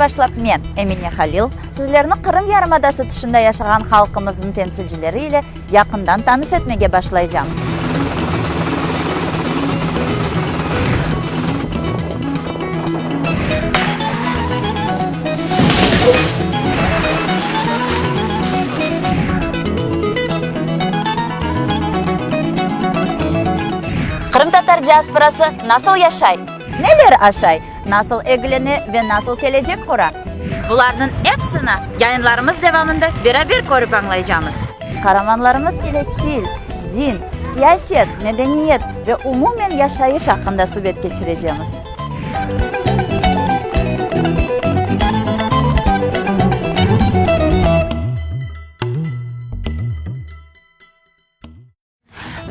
başlap men, Emine Halil, sizlerini Kırım Yarımadası dışında yaşayan halkımızın temsilcileri ile yakından tanış etmeye başlayacağım. Kırım Tatar diasporası nasıl yaşay? Neler aşay? Nasıl egleni ve nasıl gelecek kurar? Bunların hepsini yayınlarımız devamında birebir korup anlayacağımız. Kahramanlarımız ile dil, din, siyaset, medeniyet ve umumen yaşayış hakkında sohbet geçireceğimiz.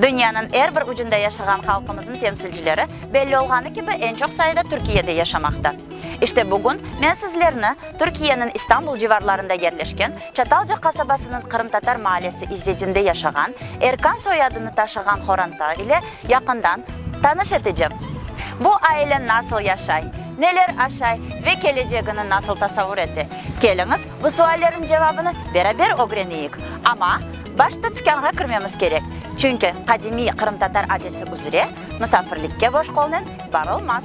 Dünyanın her bir ucunda yaşayan halkımızın temsilcileri belli olğanı gibi en çok sayıda Türkiye'de yaşamakta. İşte bugün ben sizlerine Türkiye'nin İstanbul civarlarında yerleşken Çatalca kasabasının Kırım Tatar mahallesi İzzedin'de yaşayan Erkan soyadını taşıyan Horanta ile yakından tanış edeceğim. Bu aile nasıl yaşay, neler aşay ve geleceğini nasıl tasavvur etti? Geliniz bu suallerin cevabını beraber öğreneyik. Ama başta tükkanğa kırmamız gerek. Çünkü kadimi Kırım Tatar adeti üzere misafirlikке boş kolunun varılmaz.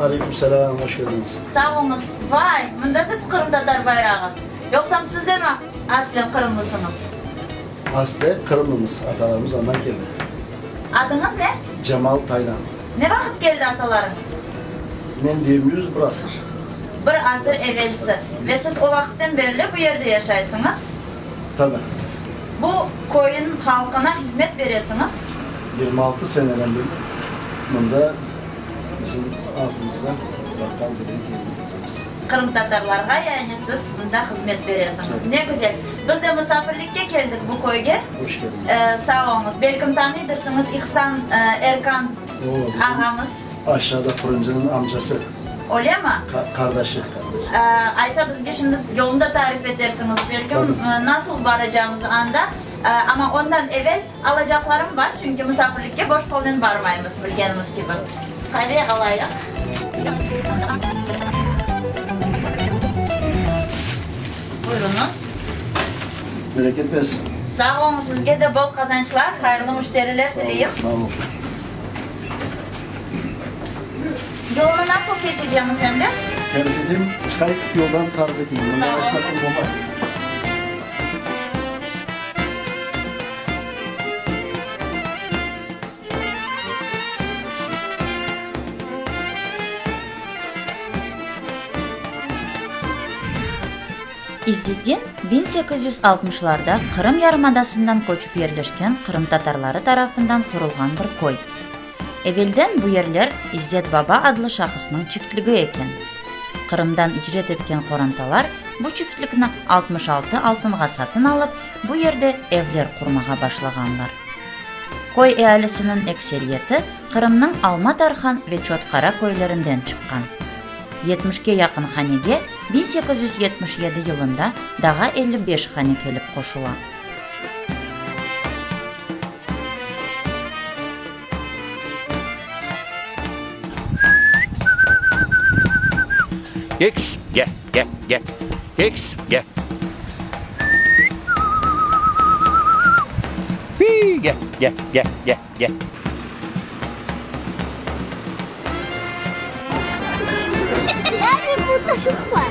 Aleykümselam, hoş geldiniz. Sağ olunuz. Vay, bunda da Kırım Tatar bayrağı. Yoksa siz de mi aslen Kırımlısınız? Aslen Kırımlımız, atalarımız ondan geldi. Adınız ne? Cemal Taylan. Ne vakit geldi atalarınız? Men diyemiyoruz bir asır. Bir asır evvelsi. Ve siz o vakitten beri bu yerde yaşaysınız. Tabii. Bu koyun halkına hizmet veriyorsunuz. 26 seneden beri bunda bizim altımızda bakkal gibi geldiğimiz. Kırım Tatarlarga yani siz bunda hizmet veriyorsunuz. Ne güzel. Biz de misafirlikке geldik bu koyga. Hoş geldiniz. Sağ olunuz. Belki tanıydırsınız İhsan Erkan ağamız. Aşağıda fırıncının amcası. Öyle mi? Kardeşi. Aysa bizge şimdi yolunda tarif edersiniz. Belki nasıl varacağımızı anda. Ama ondan evvel alacaklarım var. Çünkü misafirlikке boş kolun varmayız bildiğiniz gibi. Kahve alayım. Buyurunuz. Bereket versin. Sağ olun, sizge de bol kazançlar, hayırlı müşteriler dileyim. Sağ olun. Yolunu nasıl geçeceğim sende? Tarif edeyim, çıkay yoldan tarif edeyim. Sağ olun. İzzedin 1860'larda Kırım Yarımadası'ndan koçup yerleşken Kırım Tatarları tarafından kurulgan bir koy. Evvelden bu yerler İzzet Baba adlı şahısının çiftliği eken. Kırım'dan icret etken Horantalar bu çiftlikni 66 altınğa satın alıp bu yerde evler kurmağa başlaganlar. Koy ehalesinin ekseriyeti Kırım'nın Alma-Tarhan ve Çotkara koylarından çıkkan. 70'ge yakın hanege 1877 yılında daha 55 hane kelip koşulan. X, yeah. X, yeah. Wee, yeah. Nerede burada çocuk var?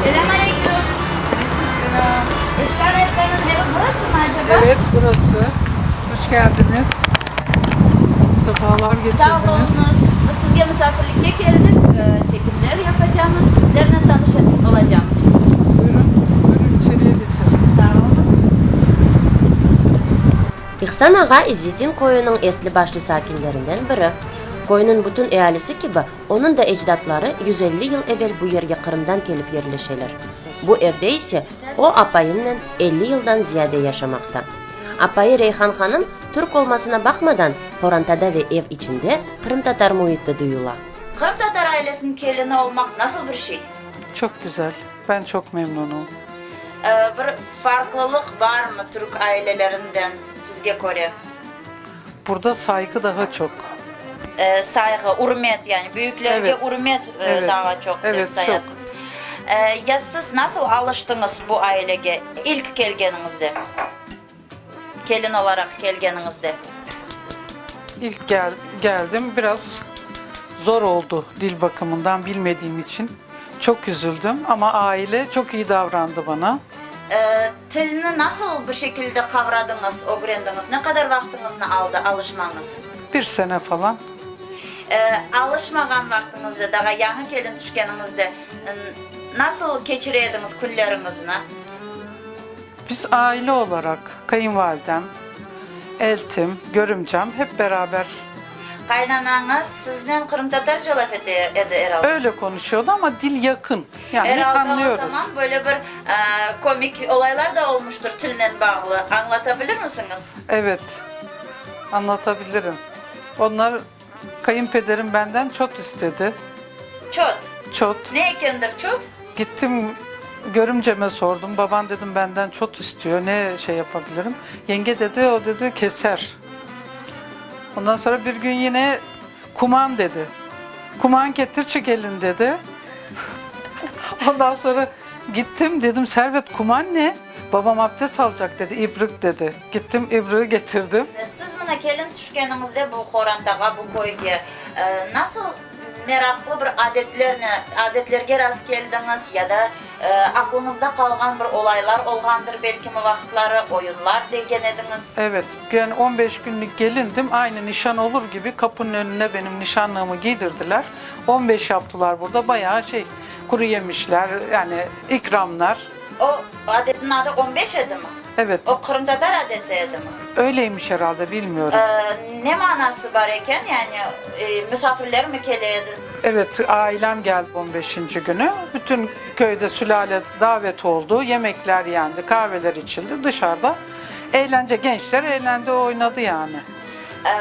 Selamünaleyküm. İhsan Erkan'ın evi burası mı acaba? Evet, burası. Hoş geldiniz. Sefalar Sağ getirdiniz. olunuz. sizge misafirlikке geldik. Çekimler yapacağımız, sizlerle tanışıp olacağımız. Buyurun içeriye geçelim. Sağ olunuz. İhsan Ağa İzzedin koyunun esli başlı sakinlerinden biri. Koyunun bütün ehalisi gibi onun da ecdatları 150 yıl evvel bu yerge Kırım'dan gelip yerleşeler. Bu evde ise o apayınla 50 yıldan ziyade yaşamakta. Apayı Reyhan Hanım Türk olmasına bakmadan Horantada ve ev içinde Kırım Tatar muhitte duyula. Kırım Tatar ailesinin gelini olmak nasıl bir şey? Çok güzel. Ben çok memnunum. Bir farklılık var mı Türk ailelerinden sizge göre? Burada saygı daha çok. Saygı, hürmet yani büyüklerge Evet. hürmet Evet. daha çok Evet, çok. sayasınız. Ya siz nasıl alıştınız bu ailege ilk gelgeninizde? Gelin olarak gelgeninizde. İlk geldim biraz zor oldu dil bakımından bilmediğim için. Çok üzüldüm ama aile çok iyi davrandı bana. Tilini nasıl bu şekilde kavradınız, öğrendiniz? Ne kadar vaktinizi aldı alışmanız? 1 sene falan. Alışmagan vaktinizde, daha yanı gelin düşkeningizde nasıl geçirediniz günlerinizi? Biz aile olarak kayınvalidem, eltim, görümcem hep beraber Kaynananız sizden Kırım Tatarca laf edi herhalde. öyle konuşuyordu ama dil yakın. Yani Herhalde anlıyoruz. o zaman böyle bir komik olaylar da olmuştur tilden bağlı. Anlatabilir misiniz? Evet, anlatabilirim. Onlar kayınpederim benden çot istedi. Çot. Çot. Ne ekendir çot? Gittim görümceme sordum. Baban dedim benden çot istiyor. Ne şey yapabilirim? Yenge dedi o dedi keser. Ondan sonra bir gün yine kuman dedi. Kuman getir çık elin dedi. Ondan sonra gittim dedim Servet kuman ne? Babam abdest alacak dedi. İbrik dedi. Gittim ibriği getirdim. Siz buna gelin düşkeningizde bu Horantağa, bu koyga nasıl meraklı bir adetlerge rast geldiniz ya da aklınızda kalgan bir olaylar olgandır belki mi vaxtları, oyunlar degen ediniz? Evet, yani 15 günlük gelindim. Aynı nişan olur gibi kapının önüne benim nişanlığımı giydirdiler. 15 yaptılar burada. Bayağı kuru yemişler, yani ikramlar. O adetin adı 15 edi mi? Evet, O Kırım Tatar adeti edi mi? öyleymiş herhalde bilmiyorum. Ne manası var eken yani misafirler mi keleydi? Evet, ailem geldi 15. günü. Bütün köyde sülale davet oldu. Yemekler yendi, kahveler içildi dışarıda. Eğlence, gençler eğlendi, oynadı yani.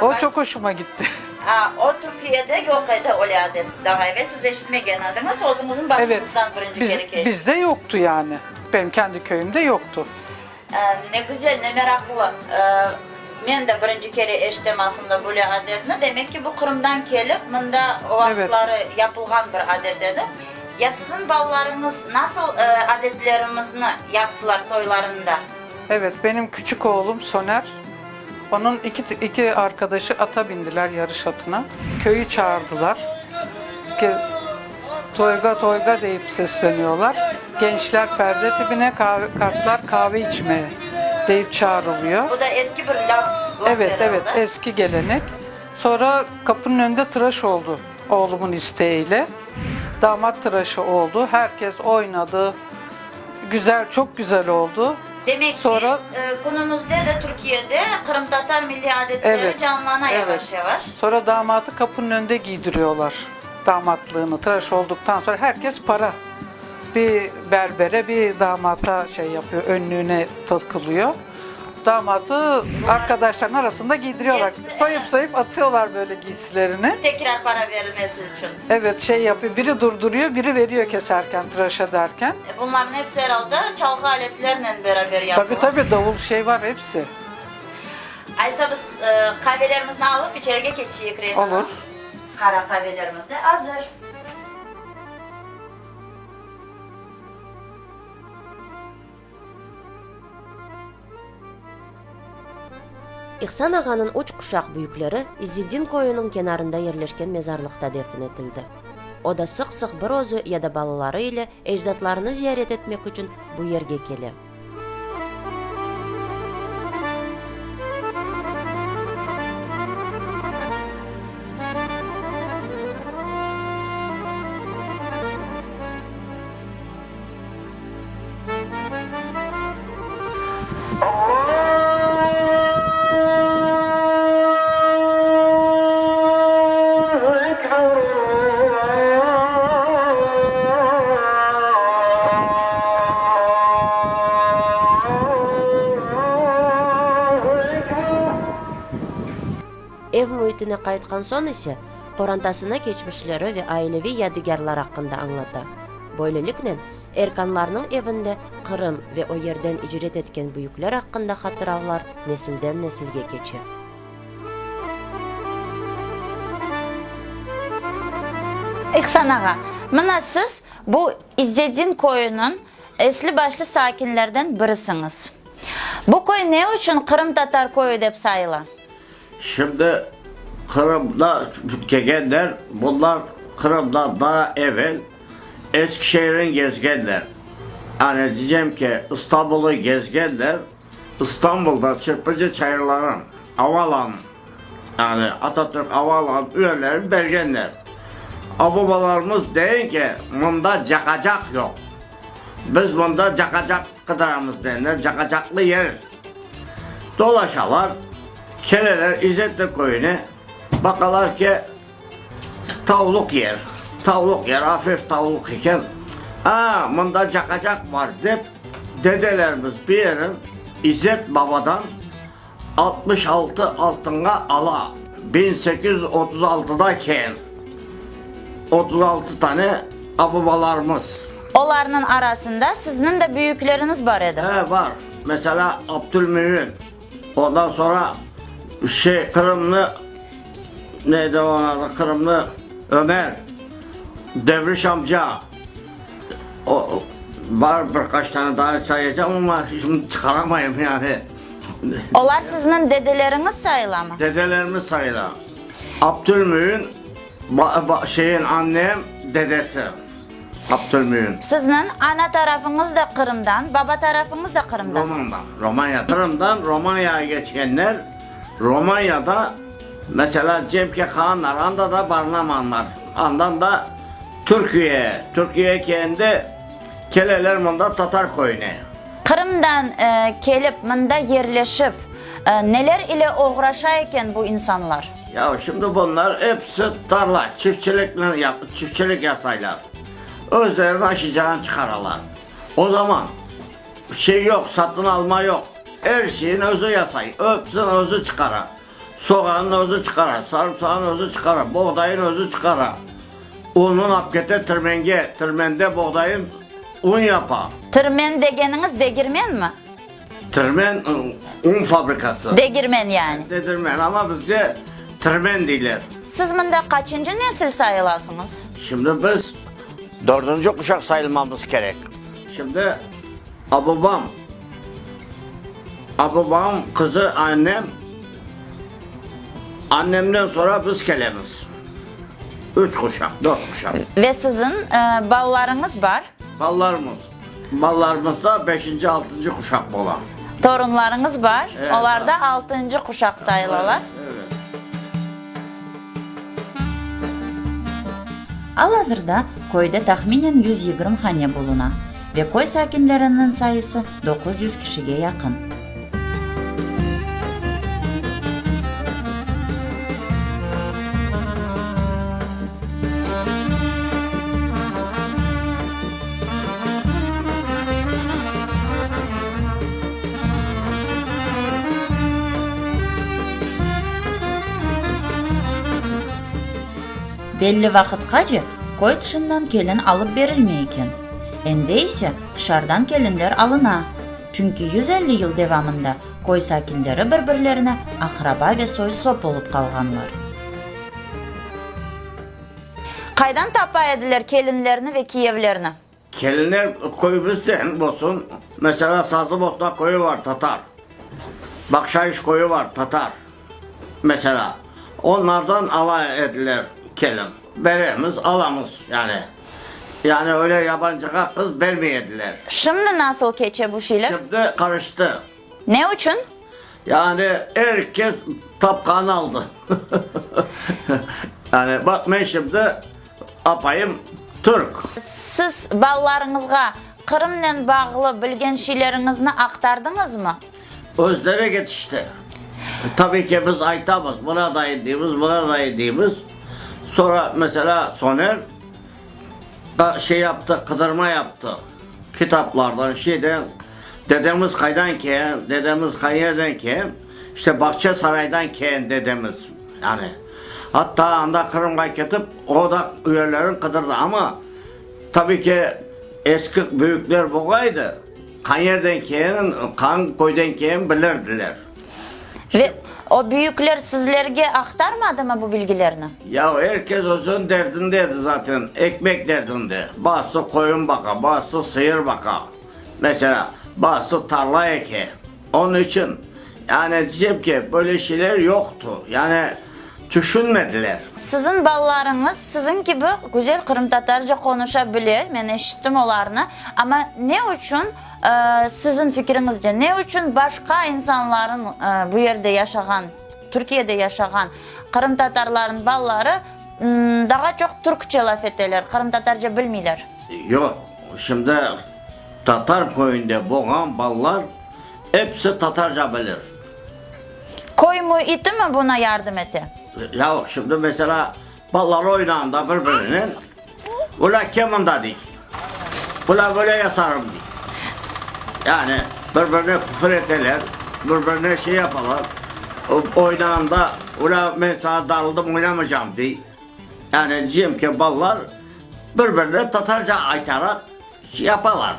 O çok hoşuma gitti. O Türkiye'de yok edi o adet. Daha evvel siz eşitmegen adınız sözünüzün başınızdan birinci kere geçti. Bizde yoktu yani. Benim kendi köyümde yoktu. Ne güzel, ne meraklı. Men de birinci kere eşittim aslında bu adetini. Demek ki bu Kırım'dan gelip bunda o vaxtları yapılgan bir adet edi. Ya sizin ballarınız nasıl adetlerimizni yaptılar toylarında? Evet, benim küçük oğlum Soner, onun iki arkadaşı ata bindiler yarış atına. Köyü çağırdılar. Toyga toyga deyip sesleniyorlar. Gençler perde dibine kartlar kahve içmeye deyip çağrılıyor. Bu da eski bir laf. Evet, herhalde. evet, eski gelenek. Sonra kapının önünde tıraş oldu oğlumun isteğiyle. Damat tıraşı oldu. Herkes oynadı. Güzel, çok güzel oldu. Demek Sonra- ki günümüzde de Türkiye'de Kırım Tatar milli adetleri Evet, canlana evet. yavaş yavaş. Sonra damadı kapının önünde giydiriyorlar. Damatlığını tıraş olduktan sonra herkes para. Bir berbere, bir damata yapıyor, önlüğüne takılıyor. Damadı arkadaşların arasında giydiriyorlar. Hepsi, Sayıp atıyorlar böyle giysilerini. Tekrar para verilmesi için. Evet yapıyor. Biri durduruyor, biri veriyor keserken, tıraş ederken. Bunların hepsi herhalde çalgı aletleriyle beraber yapılıyor. Tabii davul var hepsi. Aysa biz kahvelerimizi alıp içeriye geçeyik. Olur. Kara kahvelerimiz de hazır. İhsan Ağa'nın uç kuşak büyükleri İzzedin koyunun kenarında yerleşken mezarlıkta defin etildi. O da sık bir özü ya da balaları ile ecdatlarını ziyaret etmek için bu yerge geliyor. Ev muhitine qaytqan son ise qorantasına geçmişleri ve ailevi yadigarlar hakkında anlata. Böylelikle Erkanlarının evinde Kırım ve o yerden icret etken büyükler hakkında hatıralar nesilden nesilge geçer. İhsan ağa, mana siz bu İzzedin koyunun esli başlı sakinlerden birisiniz. Bu koy ne için Kırım Tatar koyu dep sayıla? Şimdi Kırım'da gelenler, bunlar Kırım'da daha evvel Eskişehir'in gezgenler. Yani diyeceğim ki İstanbul'u gezgenler, İstanbul'da Çırpıcı Çayırların, Avalan, yani Atatürk Avalan üyelerin bergenler. Ababalarımız deyin ki bunda cakacak yok. Biz bunda cakacak kıdırımız denir, cakacaklı yer. Dolaşalar, keleler İzzetli koyunu, bakalar ki tavluk yer. Tavluk yer, hafif tavluk iken, bunda cakacak var deyip dedelerimiz bir yerin İzzet Baba'dan 66 altına ala 1836'da ken 36 tane ababalarımız. Onların arasında sizin de büyükleriniz var idi. Var. Mesela Abdülmühün. Ondan sonra Kırımlı neydi onun adı? Kırımlı Ömer. Devriş amca. O var birkaç tane daha sayacağım ama şimdi çıkaramayayım yani. Onlar sizin dedeleriniz sayıla mı? Dedelerimiz sayılar. Abdülmühün annem dedesi. Abdülmühün. Sizin ana tarafınız da Kırım'dan, baba tarafınız da Kırım'dan. Romanya. Kırım'dan Romanya'ya geçenler, Romanya'da mesela Cemke Kağanlar, anda da Barlamanlar, andan da Türkiye kendi keleler bunda Tatar koyunu. Kırım'dan gelip bunda yerleşip neler ile uğraşayken bu insanlar? Ya şimdi bunlar hepsi tarla, çiftçilik yasaylar. Özlerini aşacağını çıkararlar. O zaman yok, satın alma yok. Her şeyin özü yasay. Hepsinin özü çıkarar. Soğanın özü çıkarar, sarımsağın özü çıkarar, buğdayın özü çıkarar. Unun apkete tırmende buğdayın un yapar. Tırmen degeniniz degirmen mi? Tırmen un fabrikası. Degirmen yani. Dedirmen ama bizde tırmen değiller. Siz bunda kaçıncı nesil sayılasınız? Şimdi biz 4. kuşak sayılmamız gerek. Şimdi babam kızı annem, annemden sonra biz kelemiz. 3 kuşak, 4 kuşak. Ve sizin ballarınız var. Ballarımız da 5. 6. kuşak olan. Torunlarınız var. Evet, Onlar da 6. kuşak sayılalar. Evet. Halihazırda koyda tahminen 120 hane buluna ve koy sakinlerinin sayısı 900 kişiye yakın. Belli vakitkaca koy dışından kelin alıp verilmeyken. Ende ise dışarıdan kelinler alına. Çünkü 150 yıl devamında koy sakinleri birbirlerine akraba ve soy sop olup kalganlar. Kaydan tapa ediler kelinlerini ve kiyevlerini? Kelinler koyumuzdan olsun. Mesela Sazlıbosna koyu var Tatar. Bakşayış koyu var Tatar. Mesela onlardan alay ediler kelin. Beremiz alamız yani. Yani öyle yabancıya kız vermeyediler. Şimdi nasıl geçe bu şeyler? Şimdi karıştı. Ne için? Yani herkes tapkan aldı. Yani bak ben şimdi apayım Türk. Siz ballarınızga Kırım'la bağlı bilgen şeylerinizni aktardınız mı? özleri yetişti. Tabii ki biz aytamız, buna da yediğimiz, buna da yediğimiz. Sonra mesela Soner şey yaptı, kıdırma yaptı. Kitaplardan, şeyden, dedemiz kaydan keyen, dedemiz kayerden keyen, işte Bahçesaray'dan keyen dedemiz. Yani hatta anda Kırım'a ketip o da üyelerin kıdırdı ama tabii ki eski büyükler buğaydı. Kanyerden keyen, kan koydan keyen bilirdiler. Ve o büyükler sizlerge aktarmadı mı bu bilgilerini? Ya herkes özün derdindeydi zaten. Ekmek derdinde. Bazısı koyun baka, bazısı sıyır baka. Mesela bazısı tarla eke. Onun için yani diyeceğim ki böyle şeyler yoktu. Yani düşünmediler. Sizin ballarınız sizin gibi güzel Kırım Tatarca konuşabiliyor. Ben eşittim onlarını. Ama ne için sizin fikrinizce ne için başka insanların bu yerde yaşayan, Türkiye'de yaşayan Kırım Tatarların balları daha çok Türkçe laf ederler, Kırım Tatarca bilmiyorlar? Yok. Şimdi Tatar köyünde boğan ballar hepsi Tatarca bilir. Koy mu iti mi buna yardım etti? Ya şimdi mesela ballar oynağında birbirinin ula kemanda dik. Ula böyle yasarım dik. Yani birbirine küfür ederler, birbirine şey yaparlar. Oynağında ula mesela darıldım oynamayacağım diye. Yani diyeyim ki ballar birbirine Tatarca aytarak şey yaparlar.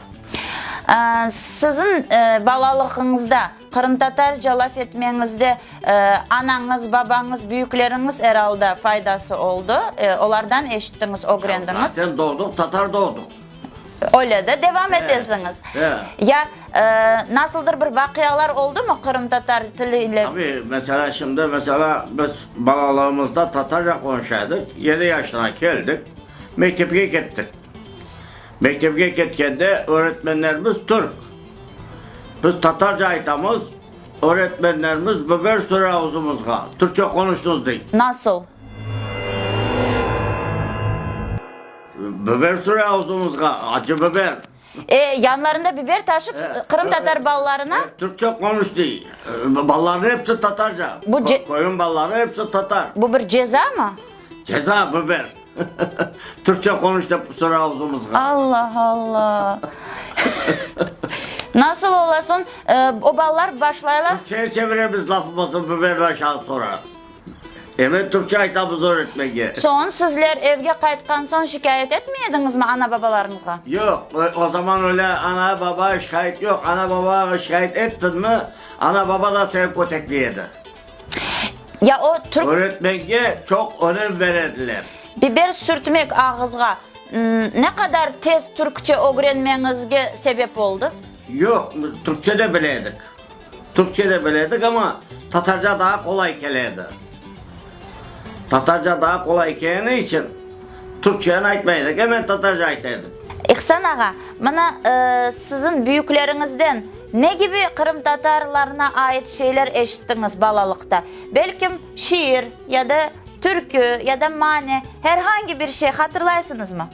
Sizin balalığınızda, Kırım Tatarca laf etmenizde ananız, babanız, büyükleriniz herhalde faydası oldu. Onlardan eşittiniz, öğrendiniz. Zaten doğduk, Tatar doğduk. Öyle de devam edesiniz. Evet. Ya nasıldır bir vakayalar oldu mu Kırım Tatar diliyle? Tabii mesela şimdi mesela biz balalığımızda Tatarca konuşuyorduk. 7 yaşına geldik. Mektebe gittik. Mektebe gitken de öğretmenlerimiz Türk. Biz Tatarca aytamız, öğretmenlerimiz biber süre ağzımızga. Türkçe konuştunuz değil. Nasıl? Biber süre ağzımızga, acı biber. Yanlarında biber taşıp Kırım Tatar ballarına Türkçe konuş değil. Balların hepsi Tatarca. Bu Koyun balları hepsi Tatar. bu bir ceza mı? Ceza biber. Türkçe konuş da süre ağzımızga. Allah Allah. Nasıl olasın? O ballar başlayırlar. Türkçe'ye çeviremiz lafımızı biberle aşağı sonra. Evet Türkçe aytamızı öğretmeye. Son sizler evge qaytkan son şikayet etmeyediniz mi ana babalarınızga? Yok o zaman öyle ana baba şikayet yok. Ana baba şikayet ettin mi ana baba da seni kötekleyedi. Ya o Türk Öğretmeye çok önem verirdiler. biber sürtmek ağızga ne kadar tez Türkçe öğrenmenizge sebep oldu? Yok Türkçe de bileydik. Türkçe de bileydik ama Tatarca daha kolay keleydi. Tatarca daha kolay keleydiği için Türkçe'ye aytmaydık hemen Tatarca aytaydık. İhsan ağa, bana sizin büyüklerinizden ne gibi Kırım Tatarlarına ait şeyler eşittiniz balalıkta? Belki şiir ya da türkü ya da mani herhangi bir şey hatırlaysınız mı?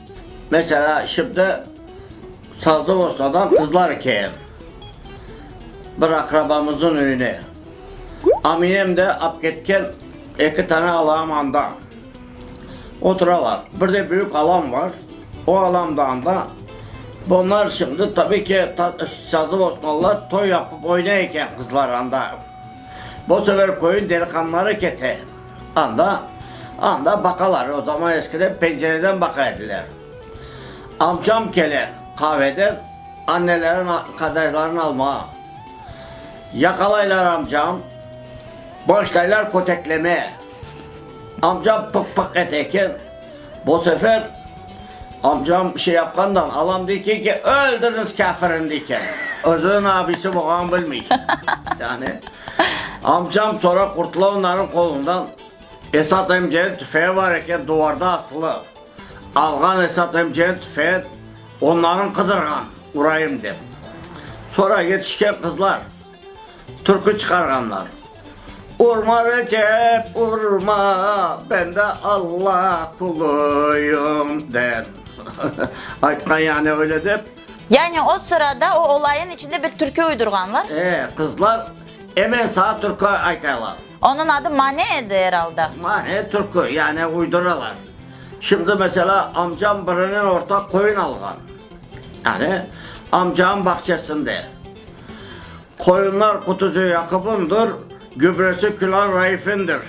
Mesela şimdi Sazlıbosna'dan kızlar keyin. Bir akrabamızın önüne. Aminem de apketken 2 tane alağım anda. Oturalar. Bir de büyük alan var. O alandan da bunlar şimdi tabii ki Sazlıbosnalılar toy yapıp oynayırken kızlar anda. Bu sefer koyun delikanlıları kete. Anda bakalar. O zaman eskiden pencereden bakaydılar. Amcam kele kahveden annelerin kadehlerini almaya. Yakalaylar amcam. Başlaylar köteklemeye. Amcam pık pık eteken. Bu sefer amcam şey yapkandan alam diyken ki öldünüz kafirin diyken. Özünün abisi boğan bilmiyor. Yani amcam sonra kurtula onların kolundan Esat amcanın tüfeği var iken duvarda asılı. Algan Esat amcanın tüfeği onların kıdırgan vurayım de. Sonra yetişken kızlar türkü çıkarganlar. Urma Recep urma ben de Allah kuluyum den. Aytkan yani öyle de. Yani o sırada o olayın içinde bir türkü uydurganlar. Kızlar hemen sağ Türk'ü aytarlar. Onun adı Mane'ydi herhalde. Mane Türk'ü yani uyduralar. Şimdi mesela amcam birinin ortak koyun algan. Yani amcamın bahçesinde. Koyunlar kutucu Yakup'undur, gübresi Külan Raif'indir.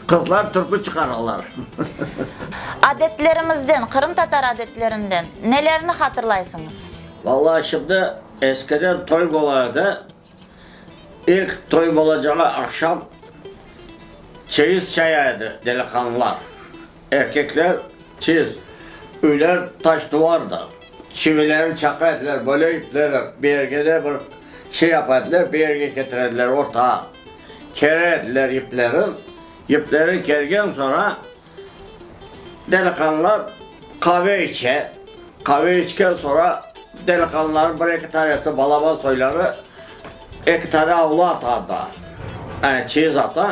Kızlar Türk'ü çıkarırlar. Adetlerimizden, Kırım Tatar adetlerinden nelerini hatırlaysınız? Vallahi şimdi eskiden toy olaydı. İlk toy olacağı akşam çeyiz çayıydı delikanlılar. Erkekler çeyiz. Üyler taş duvardı. Çivilerini çakardılar, böyle ipler bir yere bir şey yapardılar, bir yere getirdiler ortağa. Kerediler iplerin. İpleri kergen sonra delikanlılar kahve içe. Kahve içken sonra delikanlıların bir iki tanesi balaban soyları iki tane avlu atardı. Yani çiz ata.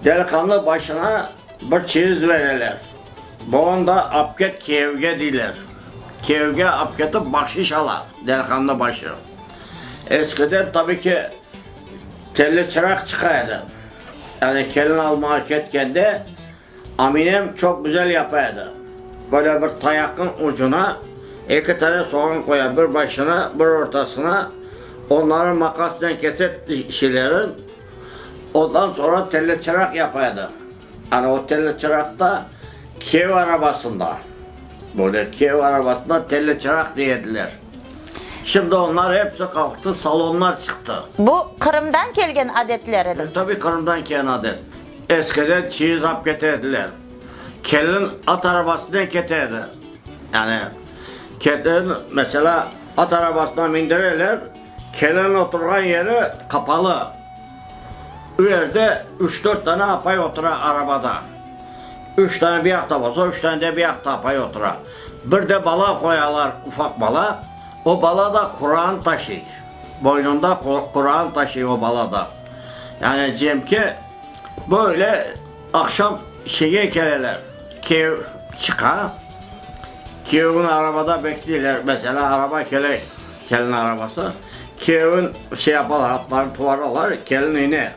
Delikanlı başına bir çiz verirler. Bu onda apket kevge diler. Kevge apketi bahşiş alar. Delikanlı başı. Eskiden tabii ki telli çırak çıkardı. Yani kelin almaya ketkende aminem çok güzel yapardı. Böyle bir tayakın ucuna iki tane soğan koyar, bir başına bir ortasına, onların makasla keset şeylerin, ondan sonra telli çırak yapardı. Yani o telli çırakta kev arabasında, böyle kev arabasında telli çırak diyediler. Şimdi onlar hepsi kalktı, salonlar çıktı. Bu Kırım'dan gelgen adetleridir. Tabii Kırım'dan gelen adet. Eskiden çiğiz hap getirdiler. Kelin at arabasına getirdi. Yani kelin mesela at arabasına bindirirler. Kelin oturan yeri kapalı. Yerde 3-4 tane apay oturar arabada. 3 tane bir yakta basa, 3 tane de bir yakta apay oturar. Bir de bala koyarlar, ufak bala. O bala da Kur'an taşıyor. Boynunda Kur'an taşıyor o balada. Yani diyeyim ki böyle akşam şeye gelirler. Kev çıka. Kev'in arabada bekliyorlar. Mesela araba kelin arabası. Kev'in şey yaparlar, atlarını tuvarlarlar, kelin iner.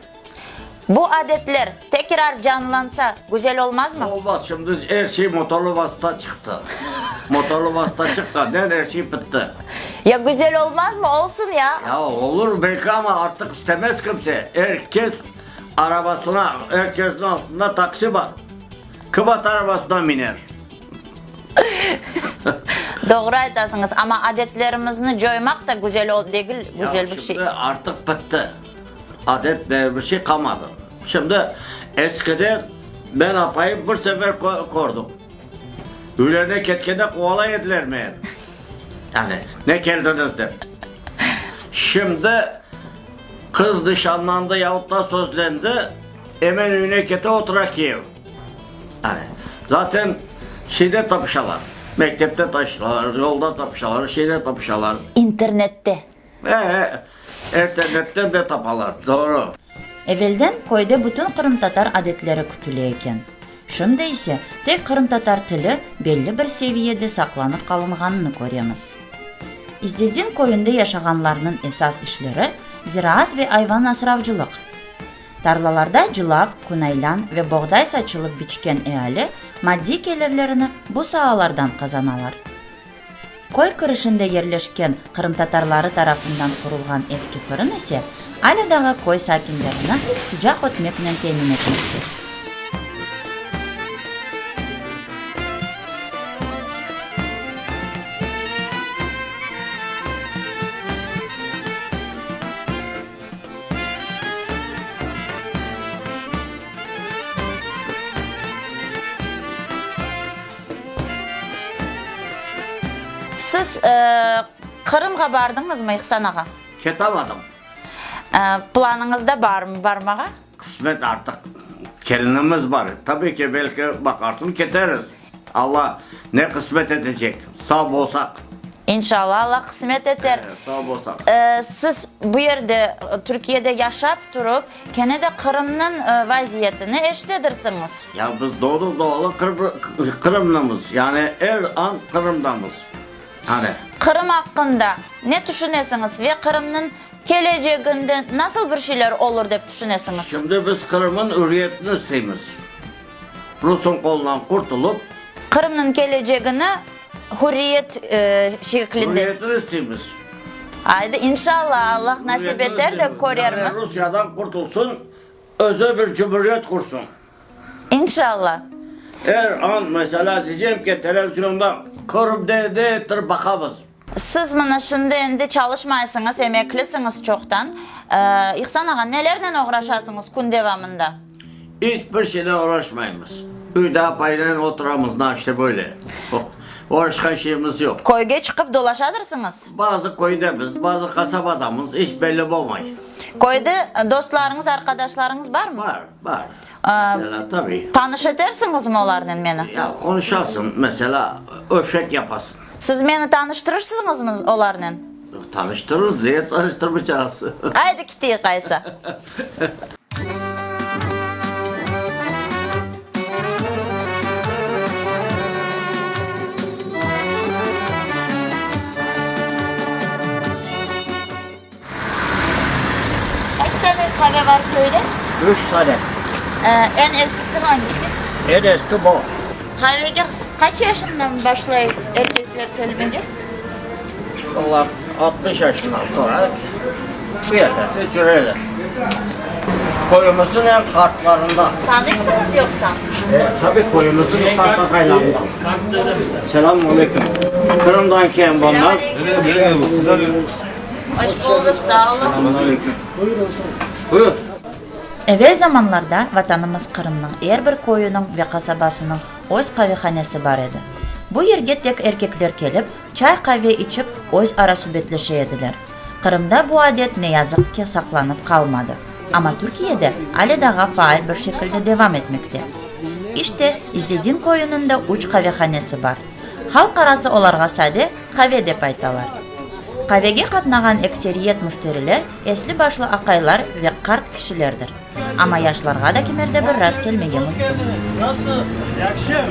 Bu adetler tekrar canlansa güzel olmaz mı? Olmaz, şimdi her şey motorlu vasıta çıktı. Motorlu vasıta çıktı, her şey bitti. Ya güzel olmaz mı? Olsun ya. Ya olur belki ama artık istemez kimse. Herkes arabasına, herkesin altında taksi var. Kıbat arabasına biner. Doğru aytasınız ama adetlerimizni joymak da güzel değil, güzel bir şey. Şimdi artık bitti. Adet diye bir şey kalmadı. Şimdi eskiden ben apayı bir sefer kordum. Ülerine ketkede kovala yediler mi? Yani ne geldiniz de. Şimdi kız nişanlandı yahut da sözlendi. Hemen önüne kete oturak yiyor. Yani zaten şeyde tapışalar. Mektepte taşılar, yolda tapışalar, şeyde tapışalar. İnternette. İnternetten de tapalar. Doğru. Evvelden koyda bütün Kırım Tatar adetleri kütüleyken. Şimdi ise tek Kırım Tatar tili belli bir seviyede saklanıp kalınganını görüyoruz. İzzedin koyunda yaşaganlarının esas işleri ziraat ve hayvan asravcılık. Tarlalarda cılav, kunaylan ve buğday saçılıp biçken ehali maddi gelirlerini bu sahalardan kazanalar. Koy kırışında yerleşken Kırım Tatarları tarafından kurulgan eski fırın ise Aladağ koy sakinlerine sıcak ötmekle temin etmektir. Siz Kırım'a bardınız mı İhsan ağa? Ketamadım. Planınızda var mı barmağa? Kısmet artık. Gelinimiz var. Tabii ki belki bakarsın keteriz. Allah ne kısmet edecek. Sağ olsak. İnşallah Allah kısmet eder. Sağ olsak. Siz bu yerde Türkiye'de yaşap durup gene de Kırım'ın vaziyetini eşitedirsiniz. Ya biz doğulu Kırım'damız. Yani her an Kırım'damız. Hani Kırım hakkında ne düşünesiniz ve Kırım'ın Geleceğinde nasıl bir şeyler olur dep düşünesiniz? Şimdi biz Kırım'ın hürriyetini isteyimiz. Rus'un kolundan kurtulup Kırım'ın geleceğini hürriyet şeklinde. hürriyetini isteyimiz. Haydi inşallah Allah nasip eder de Yani koruyarmız. Rusya'dan kurtulsun, özel bir cumhuriyet kursun. İnşallah. Eğer an mesela diyeceğim ki televizyonda Kırım de bakamız. Siz bana şimdi çalışmaysınız, emeklisiniz çoktan. İhsan ağa nelerden uğraşasınız gün devamında? Hiçbir şeyle uğraşmayımız. Üyde payla oturamız işte böyle. Uğraşkan şeyimiz yok. Koyga çıkıp dolaşadırsınız. Bazı koydamız, bazı kasabadamız hiç belli olmay. Koyda dostlarınız, arkadaşlarınız var mı? Var. Mesela tabii. Tanış edersiniz mi onlarla beni? Ya konuşasın mesela öşek yapasın. Siz beni tanıştırırsınız mı onlarla? Tanıştırırız diye tanıştırmayacağız. Haydi gitti kaysa. Kaç tane kahve var köyde? 3 tane. En eskisi hangisi? En eski bu. Kahvege kaç yaşından başlayıp erkekler kelmege? Onlar 60 yaşından sonra bir yerlerde cüreler. Koyumuzun en kartlarında. Tanıksınız yoksa? Tabii koyumuzun kartla kaynağında. Selamünaleyküm. Kırım'dan kim bunlar? Hoş bulduk, sağ olun. Selamünaleyküm. Buyur. Evvel zamanlarda vatanımız Kırım'ın her bir koyunun ve kasabasının öz kahvehanesi var idi. Bu yerge tek erkekler gelip çay kahve içip öz ara sübetleşeydiler. Kırım'da bu adet ne yazık ki saklanıp kalmadı. Ama Türkiye'de hala daha faal bir şekilde devam etmekte. İşte İzzedin koyununda 3 kahvehanesi var. Halk arası olarga sade kahve dep aytalar. Kahvege katnagan ekseriyet müşteriler esli başlı akaylar ve kart kişilerdir. Ama yaşlarga da kimerde bir rast gelmege mümkün. Nasıl? Yakışır.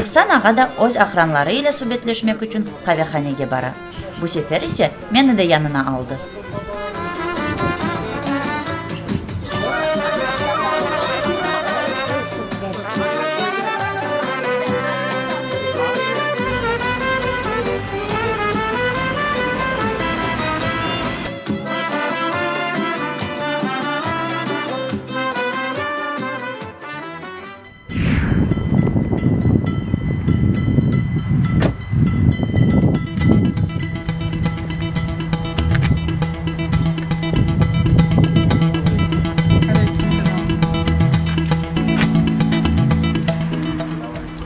İhsan ağa da öz akranları ile sübetleşmek için kahvehanege bara. Bu sefer ise beni de yanına aldı.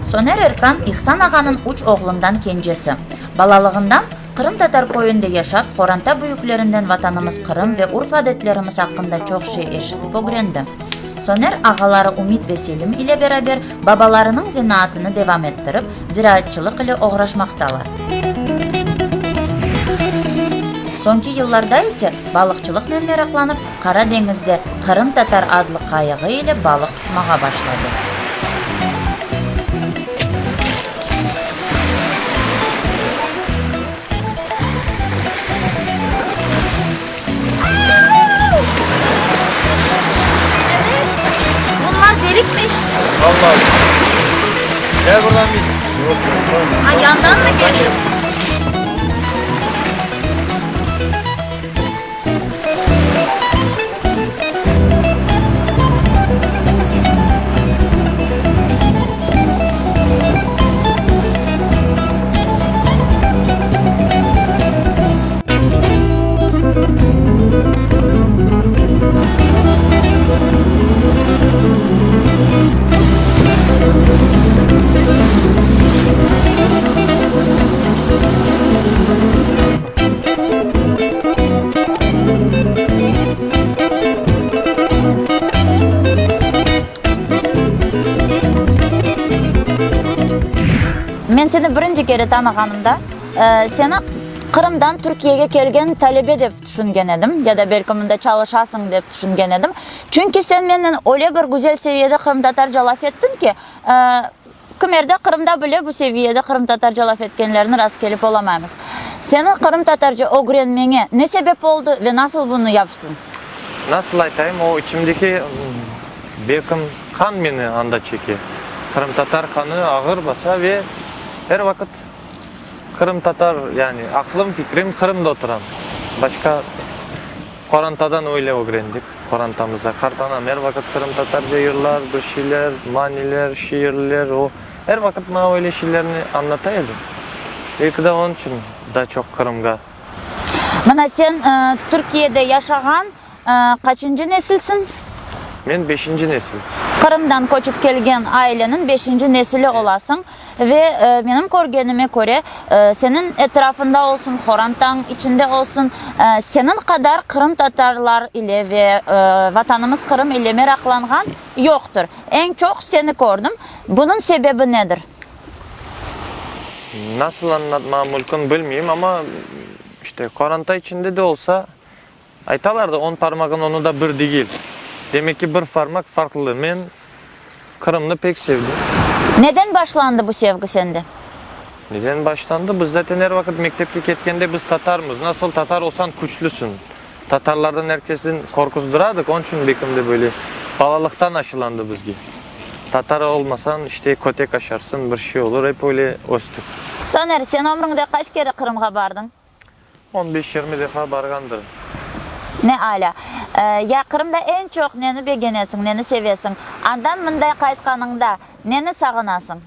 Soner Erkan İhsan ağanın 3 oğlundan kencesi. Balalığından Kırım Tatar koyunda yaşap, Koranta büyüklerinden vatanımız Kırım ve urf adetlerimiz hakkında çok şey eşitip öğrendi. Soner ağaları Umit ve Selim ile beraber babalarının zanaatını devam ettirip ziraatçılık ile uğraşmaktalar. Sonki yıllarda ise balıkçılıkla meraklanıp Karadeniz'de Kırım Tatar adlı kayığı ile balık tutmaya başladı. Bunlar delikmiş. Vallahi. Gel buradan bir. Ha, yandan mı geliyor? Men seni birinci kere tanıganımda seni Kırım'dan Türkiye'ye gelgen talebe dep düşüngen edim ya da belki bunda çalışasın dep düşüngen edim. Çünkü sen menden öyle bir güzel seviyede Kırım Tatarca laf ettin ki kimerde Kırım'da bile bu seviyede Kırım Tatarca laf etkenlerini rast gelip olamayız. Senin Kırım Tatarca öğrenmene ne sebep oldu ve nasıl bunu yaptın? Nasıl aytayım, o içimdeki bekim kan beni anda çekiyor. Kırım Tatar kanı ağır basa ve her vakit Kırım Tatar, yani aklım fikrim Kırım'da oturan. Başka Korantadan öyle öğrendik. Korantamızda kartanam her vakit Kırım Tatarca yırlar, bir şeyler, maniler, şiirler, o her vakit bana öyle şeylerini anlataydı. Belki de onun için daha çok Kırım'a. Mana sen Türkiye'de yaşayan kaçıncı nesilsin? Ben 5. nesil. Kırım'dan koçup gelgen ailenin 5. nesili olasın ve benim görgenime göre senin etrafında olsun, Horantan içinde olsun, senin kadar Kırım Tatarlar ile ve vatanımız Kırım ile meraklangan yoktur. En çok seni gördüm. Bunun sebebi nedir? Nasıl anlatmam mümkün bilmeyeyim ama işte Koranta içinde de olsa aytalar da 10 parmağın onu da bir değil. Demek ki bir parmak farklı. Ben Kırım'ı pek sevdim. Neden başlandı bu sevgi sende? Neden başlandı? Biz zaten her vakit mektepke ketkende biz Tatarmız. Nasıl Tatar olsan güçlüsün. Tatarlardan herkesin korkusu duradık. Onun için bekimde böyle balalıktan aşılandı bizge. Tatar olmasan işte kötek aşarsın, bir şey olur. Hep öyle östük. Soner, sen ömründe kaç kere Kırım'a bardın? 15-20 defa bargandır. Ne ala. Ya Kırım'da en çok neni beğenesin, neni sevesin? Andan mınday kaytkanыңda neni sağınasın?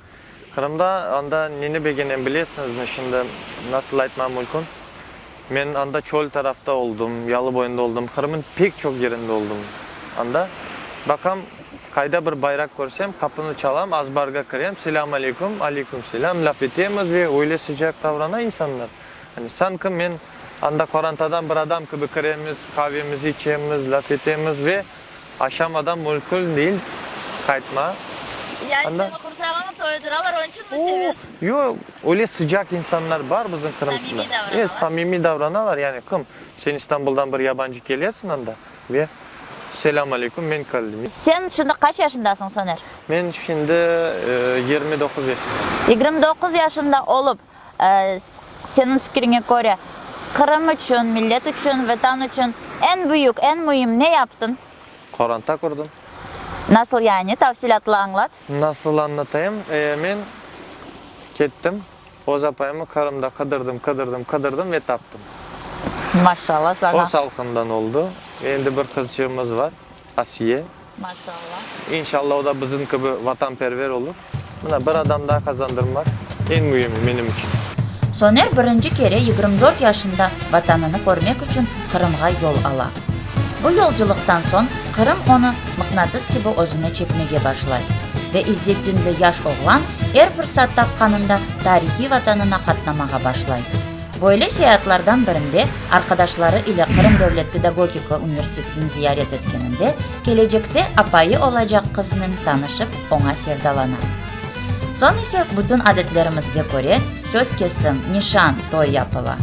Kırım'da anda neni beğenen bilirsiniz mi şimdi nasıl aytmam mümkün? Ben anda çöl tarafta oldum, yalı boyunda oldum. Kırım'ın pek çok yerinde oldum. Anda bakam kayda bir bayrak görsem kapını çalam, azbarga kireyim, selamun aleyküm, aleyküm selam, laf etemiz ve öyle sıcak davrana insanlar. Hani sanki men anda Korantadan bir adam gibi kiremiz, kahvemizi içemiz, laf etemiz ve aşamadan mülkül değil, kaytma. Yani Andan- seni kursağını toyduralar, onun için mi seviyorsun? Yok, öyle sıcak insanlar var bizim Kırım'da. Samimi davranıyorlar. Evet, samimi davranıyorlar yani. Kim? Sen İstanbul'dan bir yabancı geliyorsun anda ve selamun aleyküm ben kaldım. Sen şimdi kaç yaşındasın Soner? Ben şimdi 29 yaşındayım. 29 yaşında olup senin fikrine göre Kırım için, millet için, vatan için en büyük, en mühim ne yaptın? Koranta kurdum. Nasıl yani? Tafsilatla anlat. Nasıl anlatayım? Ben kettim. O zapayımı Kırım'da kıdırdım ve taptım. Maşallah sana. O salkından oldu. Şimdi bir kızcığımız var. Asiye. Maşallah. İnşallah o da bizim gibi vatanperver olur. Buna bir adam daha kazandırmak en mühimi benim için. Soner birinci kere 24 yaşında vatanını görmek için Kırım'a yol ala. Bu yolculuktan son Kırım onu mıknatıs gibi özüne çekmeye başlaydı. Ve İzzettinli yaş oğlan her fırsat tapkanında tarihi vatanına katlamaya başlaydı. Böyle seyahatlardan birinde arkadaşları ile Kırım Devlet Pedagogika Üniversitesi'ni ziyaret etkeninde gelecekte apayı olacak kızının tanışıp ona sevdalana. Son ise bütün adetlerimizge göre söz kesim, nişan, toy yapıla.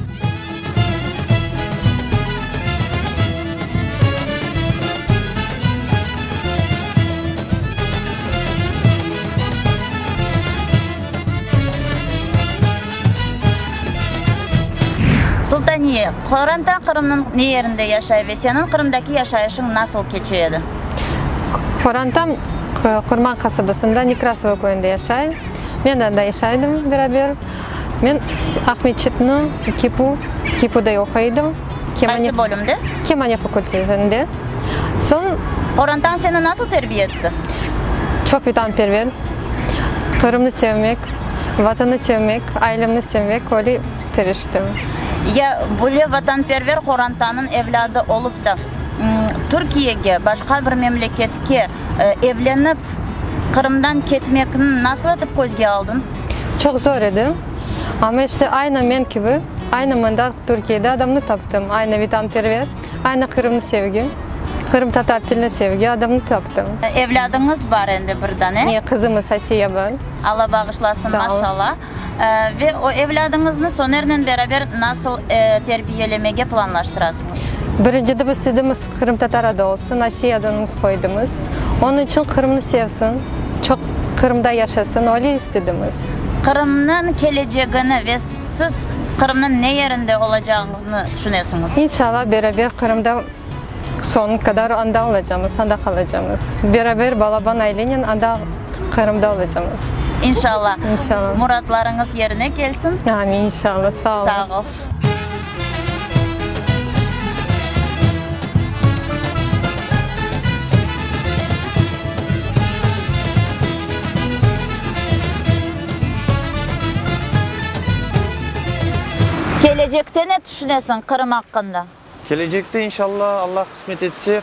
Sultaniye, Korantan Kırım'ın ne yerinde yaşay ve senin Kırım'daki yaşayışın nasıl geçiyordu? Korantam Kurman kasabasında Nekrasova köyünde yaşayım. Ben de yaşaydım beraber. Ben Ahmetçit'in Kipu'da okuyordum. Qaysı bölümde? Kemanya fakültesinde. Son Korantan seni nasıl terbiye etti? çok vatanperver. Kırım'ı sevmek, vatanı sevmek, ailemni sevmek öyle tırıştım. Ya böyle vatanperver Korantan'ın evladı olup da Türkiye'ye, başka bir memleketke evlenip Kırım'dan ketmekini nasıl atıp gözge aldın? Çok zor idi. Ama işte aynı ben gibi, aynı manda Türkiye'de adamını taptım. Aynı vatanperver, aynı Kırım'ı sevgi. Kırım Tatar dilini sevgi adamını taptım. Evladınız var endi birden, Niye kızımız Asiye var. Allah bağışlasın Sağ olsun. maşallah. Ve o evladınızı Soner'le beraber nasıl terbiyelemeye planlaştırasınız? Birinci de biz istediğimiz Kırım Tatar'da olsun, Asiye adamımız koydumuz. Onun için Kırım'ı sevsin, çok Kırım'da yaşasın, öyle istediğimiz. Kırım'ın geleceğini ve siz Kırım'ın ne yerinde olacağınızı düşünüyorsunuz? İnşallah beraber Kırım'da sonuna kadar anda olacağımız, anda kalacağımız. Beraber Balaban ailenin anda Kırım'da olacağımız. İnşallah. İnşallah. Muratlarınız yerine gelsin. Yani inşallah. Sağ olun. Sağ ol. Gelecekte ne düşünüyorsun Kırım hakkında? Gelecekte inşallah Allah kısmet etse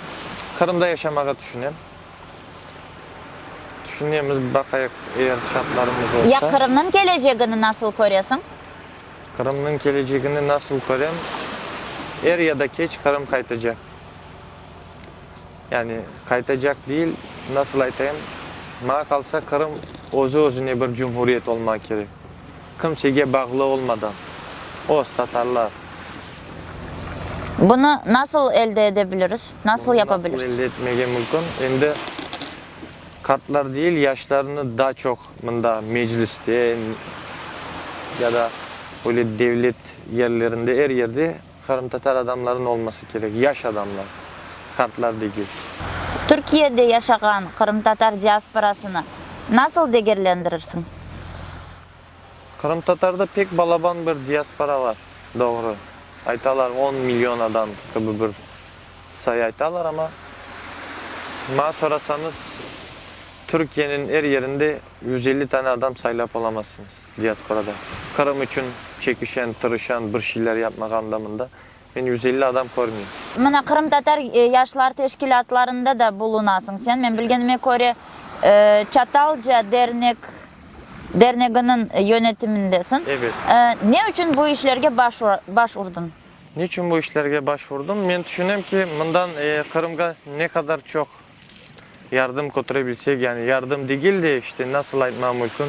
Kırım'da yaşamaya düşünüyorum. Düşünüyoruz bakayım eğer şartlarımız olsa. Ya Kırım'ın geleceğini nasıl koruyorsun? Kırım'ın geleceğini nasıl koruyorum? Er ya da geç Kırım kaytacak. Yani kaytacak değil, nasıl aytayım? Bana kalsa Kırım özüne bir cumhuriyet olmak gerek. Kimseye bağlı olmadan. Oz Tatarlar. Bunu nasıl elde edebiliriz? Nasıl yapabiliriz? Nasıl elde etmeye mümkün? Şimdi kartlar değil, yaşlarını daha çok bunda mecliste ya da öyle devlet yerlerinde her yerde Kırım Tatar adamların olması gerek. Yaş adamlar. Kartlar değil. Türkiye'de yaşayan Kırım Tatar diasporasını nasıl değerlendirirsin? Kırım Tatar'da pek balaban bir diaspora var. Doğru. Aytalar 10 milyon adam gibi bir sayı aytalar ama bana sorarsanız Türkiye'nin her yerinde 150 tane adam saylap olamazsınız diasporada. Kırım için çekişen, tırışan bir şeyler yapmak anlamında ben 150 adam görmüyorum. Mana Kırım Tatar yaşlar teşkilatlarında da bulunasın sen. Ben bilgenime göre Çatalca Derneğinin yönetimindesin. Evet. Ne için bu işlerge başvurdun? Niçin bu işlerge başvurdum? Ben düşünüyorum ki bundan Kırım'a ne kadar çok yardım götürebilsek, yani yardım değil de işte nasıl aytmam mümkün,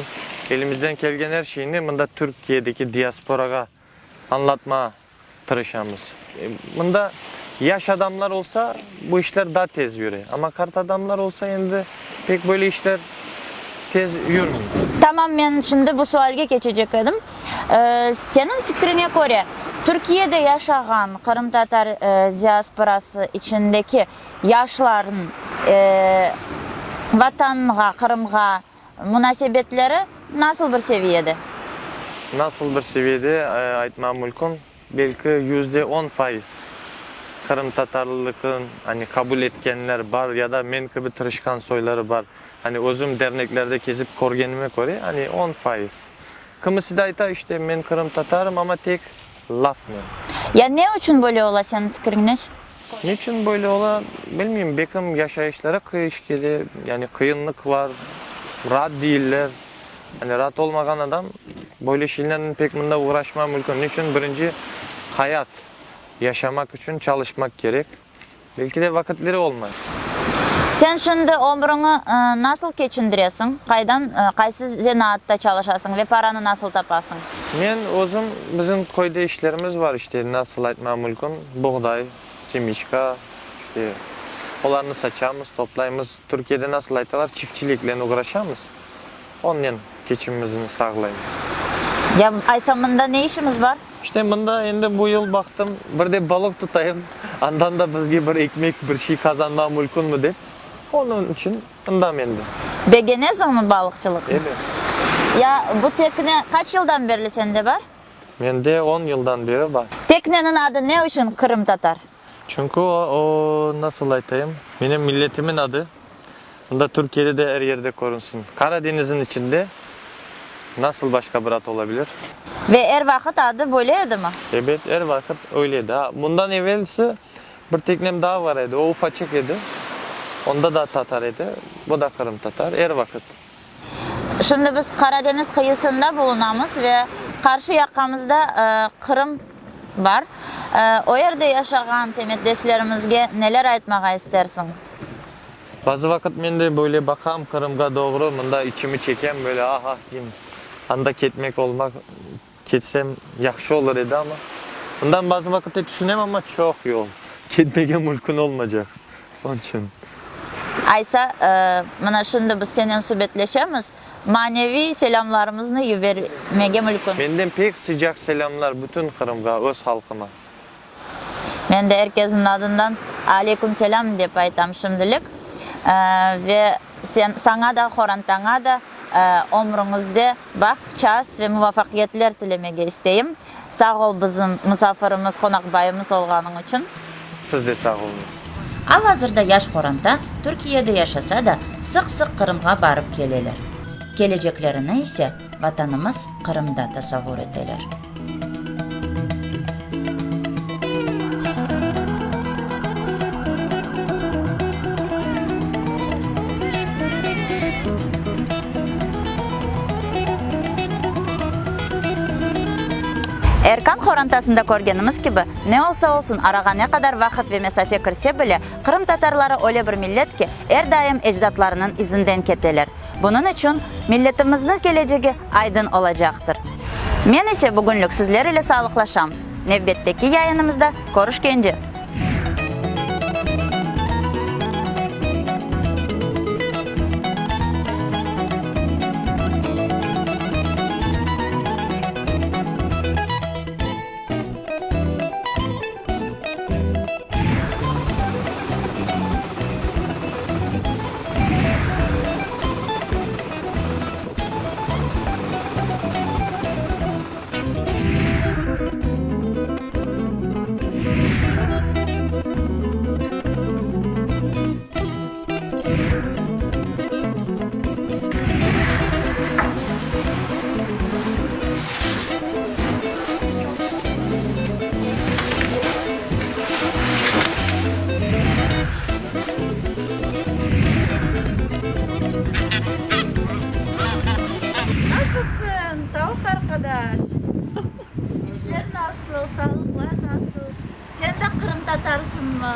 elimizden gelgen her şeyini bunda Türkiye'deki diasporaga anlatmaya tırışamız. Bunda yaş adamlar olsa bu işler daha tez yürüyor. Ama kart adamlar olsa şimdi pek böyle işler tez yürümüyor. Tamam, ben şimdi bu sualga geçecek edim. Senin fikrine göre Türkiye'de yaşayan Kırım Tatar diasporası içindeki yaşların vatanına, Kırım'a münasebetleri nasıl bir seviyede? Nasıl bir seviyede aytmam mümkün? Belki %10% Kırım Tatarlılıkın hani kabul etkenler var ya da men gibi tırışkan soyları var. Hani özüm derneklerde kezip korgenime göre hani 10%. Kimisi de ayta işte men Kırım Tatarım ama tek laf mı? Ya ne için böyle ola senin fikrin? Niçin böyle ola bilmiyorum. Bekim yaşayışlara kıyışkeli, yani kıyınlık var, rahat değiller. Hani rahat olmayan adam böyle şeylerin pek bunda uğraşmam mümkün. Niçin? Birinci hayat, yaşamak için çalışmak gerek. Belki de vakitleri olmaz. Sen şimdi ömrünü nasıl geçindiriyorsun? Kaysı zanaatta çalışasın ve paranı nasıl tapasın? Men özüm bizim koyda işlerimiz var işte nasıl aytmam mümkün. Buğday, simişka, işte onlarını saçamız, toplayımız. Türkiye'de nasıl aytalar çiftçilikle uğraşamız. Onun geçimimizi sağlayımız. Ya Aysam'ında ne işimiz var? İşte bunda endi bu yıl baktım bir de balık tutayım. Andan da bizge bir ekmek bir şey kazanmam mümkün mü dep. Onun için bundan endi. Begenezin mi balıkçılık? Evet. Ya bu tekne kaç yıldan beri sende var? Mende 10 yıldan beri var. Teknenin adı ne için Kırım Tatar? Çünkü o nasıl aytayım? Benim milletimin adı. Bunda Türkiye'de de her yerde korunsun. Karadeniz'in içinde nasıl başka bir ad olabilir? Ve her vakit adı böyleydi mi? Evet, her vakit öyleydi. Bundan evvelsi bir teknem daha var idi. O ufacık idi. Onda da Tatar idi. Bu da Kırım Tatar. Her vakit. Şimdi biz Karadeniz kıyısında bulunamız ve karşı yakamızda Kırım var. O yerde yaşayan semetdeşlerimizge neler aytmağa istersin? Bazı vakit ben de böyle bakam Kırım'a doğru. Bunda içimi çeken böyle aha diyeyim. Anda ketmek olmak, ketsem yaxşı olur idi ama. Bundan bazı vakitte düşünem ama çok yol. Ketmege mümkün olmayacak. Onun için. Aysa, mana şimdi biz senin sübetleşemiz. manevi selamlarımızı yübermege mülkün. Menden pek sıcak selamlar bütün Kırım'a, öz halkıma. Ben de herkesin adından aleyküm selam deyip aytam şimdilik. Ve sana da Horantana da ömrünüzde bak, çast ve muvaffakiyetler dilemege isteyim. Sağ ol bizim misafirimiz, konakbayımız olganın için. Siz de sağ olunuz. Al hazırda yaş Horanta Türkiye'de yaşasa da sık Kırım'a barıp geleler. Geleceklerini ise vatanımız Kırım'da tasavvur edeler. Erkan Horantasında görgenimiz gibi ne olsa olsun araga ne kadar vakit ve mesafe kirse bile Kırım Tatarları öyle bir millet ki her daim ecdatlarının izinden keteler. Bunun için milletimizin geleceği aydın olacaktır. Men ise bugünlük sizler ile sağlıklaşam. Növbetteki yayınımızda görüşkence. Nasılsın tavuk arkadaş? İşler nasıl? Sağlıklar nasıl? Sen de Kırım Tatarsın mı?